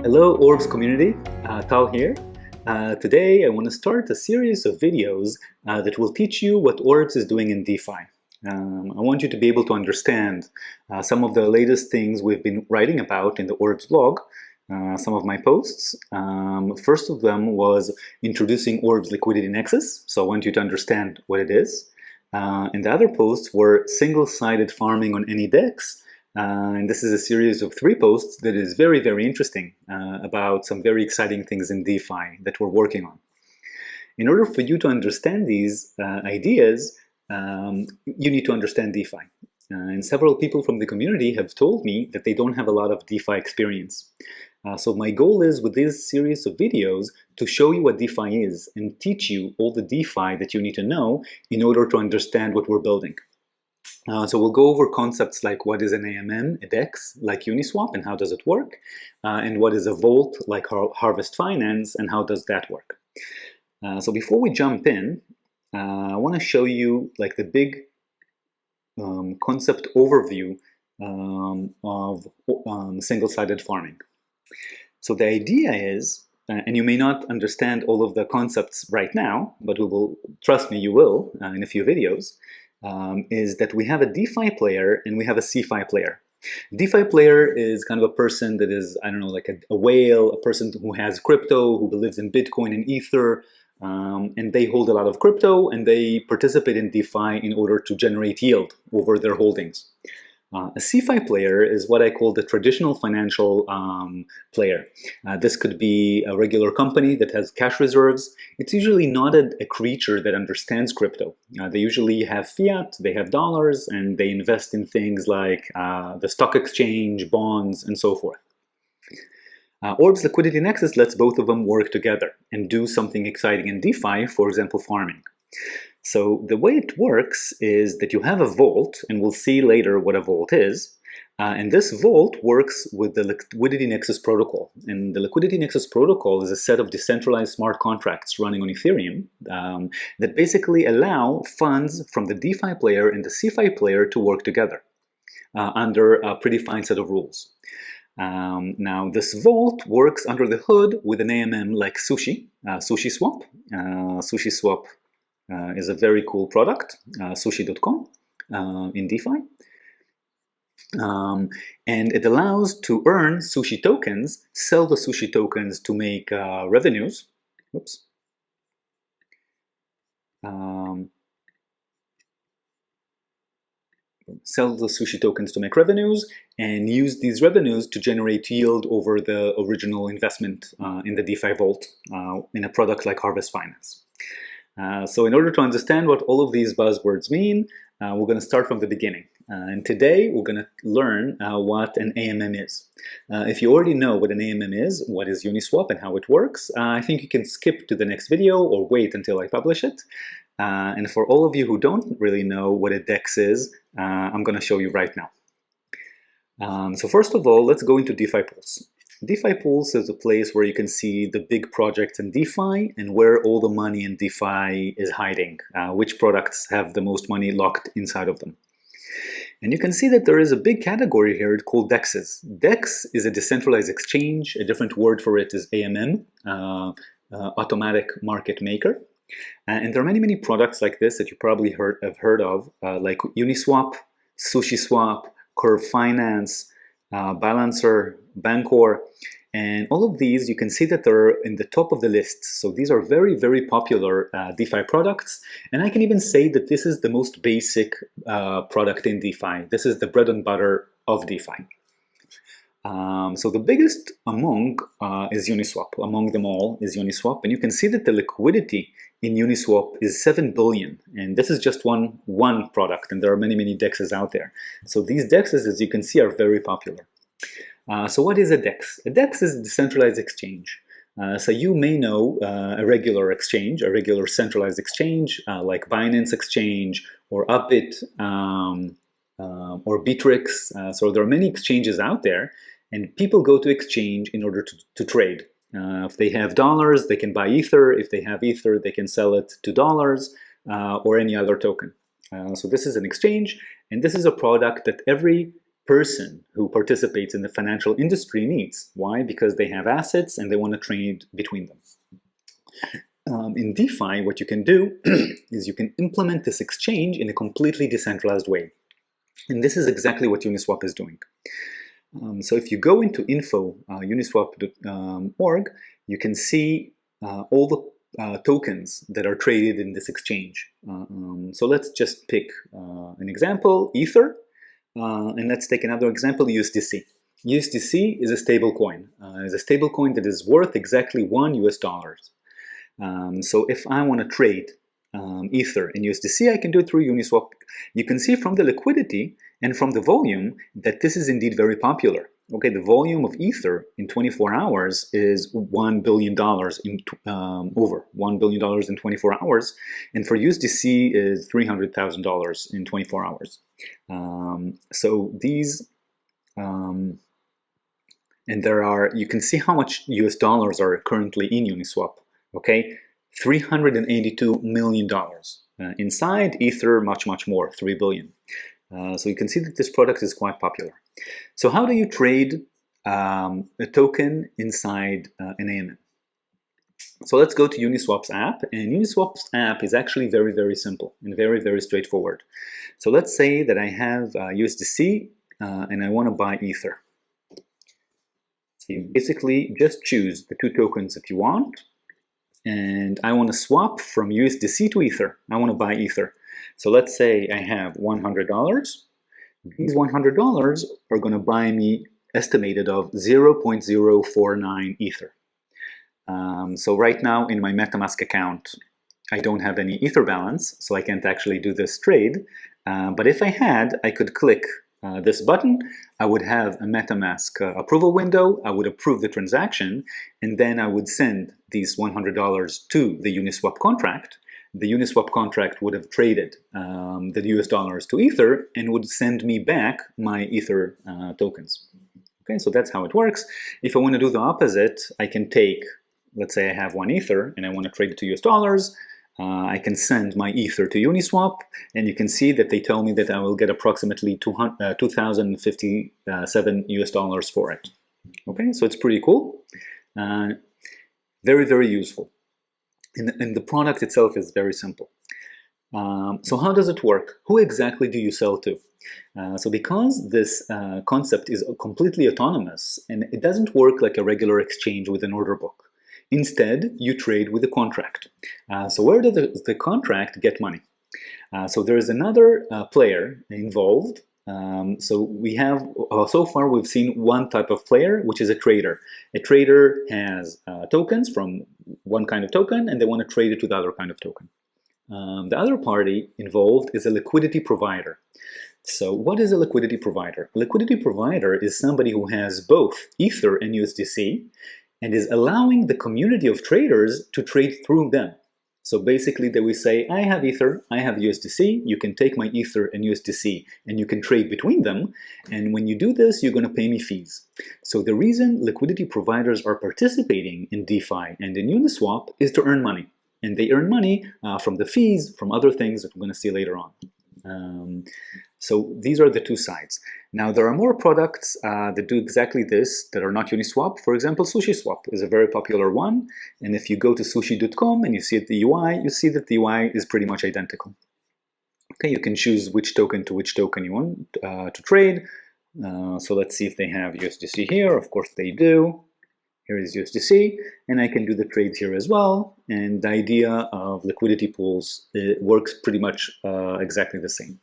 Hello Orbs community, Tal here. Today I want to start a series of videos that will teach you what Orbs is doing in DeFi. I want you to be able to understand some of the latest things we've been writing about in the Orbs blog, some of my posts. First of them was introducing Orbs Liquidity Nexus, so I want you to understand what it is. And the other posts were single-sided farming on any DEX. And this is a series of 3 posts that is very, very interesting about some very exciting things in DeFi that we're working on. In order for you to understand these ideas, you need to understand DeFi. And several people from the community have told me that they don't have a lot of DeFi experience. So my goal is, with this series of videos, to show you what DeFi is and teach you all the DeFi that you need to know in order to understand what we're building. So we'll go over concepts like what is an AMM, a DEX, like Uniswap, and how does it work, and what is a vault, like Harvest Finance, and how does that work. So before we jump in, I want to show you like the big concept overview of single-sided farming. So the idea is, and you may not understand all of the concepts right now, but we will, trust me, you will in a few videos, is that we have a DeFi player and we have a CeFi player. DeFi player is kind of a person that is, I don't know, like a whale, a person who has crypto, who believes in Bitcoin and Ether, and they hold a lot of crypto and they participate in DeFi in order to generate yield over their holdings. A CeFi player is what I call the traditional financial player. This could be a regular company that has cash reserves. It's usually not a creature that understands crypto. They usually have fiat, they have dollars, and they invest in things like the stock exchange, bonds, and so forth. Orbs Liquidity Nexus lets both of them work together and do something exciting in DeFi, for example, farming. So the way it works is that you have a vault, and we'll see later what a vault is. And this vault works with the Liquidity Nexus protocol. And the Liquidity Nexus protocol is a set of decentralized smart contracts running on Ethereum that basically allow funds from the DeFi player and the CeFi player to work together under a predefined set of rules. Now, this vault works under the hood with an AMM like SushiSwap. SushiSwap is a very cool product, sushi.com in DeFi. And it allows to earn sushi tokens, sell the sushi tokens to make revenues. Oops. Sell the sushi tokens to make revenues and use these revenues to generate yield over the original investment in the DeFi vault in a product like Harvest Finance. So in order to understand what all of these buzzwords mean, we're going to start from the beginning. And today we're going to learn what an AMM is. If you already know what an AMM is, what is Uniswap and how it works, I think you can skip to the next video or wait until I publish it. And for all of you who don't really know what a DEX is, I'm going to show you right now. So first of all, let's go into DeFi pools. DeFi pools is a place where you can see the big projects in DeFi and where all the money in DeFi is hiding, which products have the most money locked inside of them. And you can see that there is a big category here called DEXs. DEX is a decentralized exchange. A different word for it is AMM, automatic market maker. And there are many, many products like this that you probably have heard of, like Uniswap, SushiSwap, Curve Finance, Balancer, Bancor, and all of these you can see that they're in the top of the list. So these are very, very popular DeFi products, and I can even say that this is the most basic product in DeFi. This is the bread and butter of DeFi. So the biggest among is Uniswap. Among them all is Uniswap, and you can see that the liquidity in Uniswap is 7 billion, and this is just one product, and there are many, many DEXs out there. So these DEXs, as you can see, are very popular. So what is a DEX? A DEX is a decentralized exchange. So you may know a regular exchange, a regular centralized exchange, like Binance Exchange or Upbit or Bittrex. So there are many exchanges out there, and people go to exchange in order to trade. If they have dollars, they can buy Ether. If they have Ether, they can sell it to dollars or any other token. So this is an exchange, and this is a product that every person who participates in the financial industry needs. Why? Because they have assets and they want to trade between them. In DeFi, what you can do is you can implement this exchange in a completely decentralized way. And this is exactly what Uniswap is doing. So if you go into info, uniswap.org, you can see all the tokens that are traded in this exchange. So let's just pick an example, Ether, and let's take another example, USDC. USDC is a stable coin. That is worth exactly $1 US. So if I want to trade Ether and USDC, I can do it through Uniswap. You can see from the liquidity and from the volume that this is indeed very popular. Okay, the volume of Ether in 24 hours is $1 billion over $1 billion in 24 hours, and for USDC is $300,000 in 24 hours. So these, and there are, you can see how much US dollars are currently in Uniswap. Okay, $382 million. Inside Ether, much more, 3 billion. So you can see that this product is quite popular. So how do you trade a token inside an AMM? So let's go to Uniswap's app, and Uniswap's app is actually very simple and very straightforward. So let's say that I have USDC and I want to buy Ether. So you basically just choose the two tokens that you want, and I want to swap from USDC to Ether. I want to buy Ether. So let's say I have $100. These $100 are going to buy me estimated of 0.049 Ether. So right now in my MetaMask account, I don't have any Ether balance, so I can't actually do this trade. But if I had, I could click this button. I would have a MetaMask approval window. I would approve the transaction, and then I would send these $100 to the Uniswap contract. The Uniswap contract would have traded the US dollars to Ether and would send me back my Ether tokens. Okay, so that's how it works. If I want to do the opposite, I can take, let's say I have one Ether and I want to trade it to US dollars. I can send my Ether to Uniswap, and you can see that they tell me that I will get approximately 2,057 US dollars for it. Okay, so it's pretty cool. Very useful. And the product itself is very simple. So how does it work? Who exactly do you sell to? So because this concept is completely autonomous, and it doesn't work like a regular exchange with an order book. Instead, you trade with a contract. So where does the contract get money? So there is another player involved. So we have, so far we've seen one type of player, which is a trader. A trader has tokens from one kind of token, and they want to trade it to the other kind of token. The other party involved is a liquidity provider. So what is a liquidity provider? A liquidity provider is somebody who has both Ether and USDC, and is allowing the community of traders to trade through them. So basically they will say, I have Ether, I have USDC, you can take my Ether and USDC and you can trade between them, and when you do this, you're going to pay me fees. So the reason liquidity providers are participating in DeFi and in Uniswap is to earn money. And they earn money from the fees, from other things that we're going to see later on. So these are the two sides. Now there are more products that do exactly this that are not Uniswap. For example, SushiSwap is a very popular one. And if you go to sushi.com and you see the UI, you see that the UI is pretty much identical. Okay, you can choose which token to which token you want to trade. So let's see if they have USDC here. Of course they do. Here is USDC, and I can do the trades here as well. And the idea of liquidity pools works pretty much exactly the same.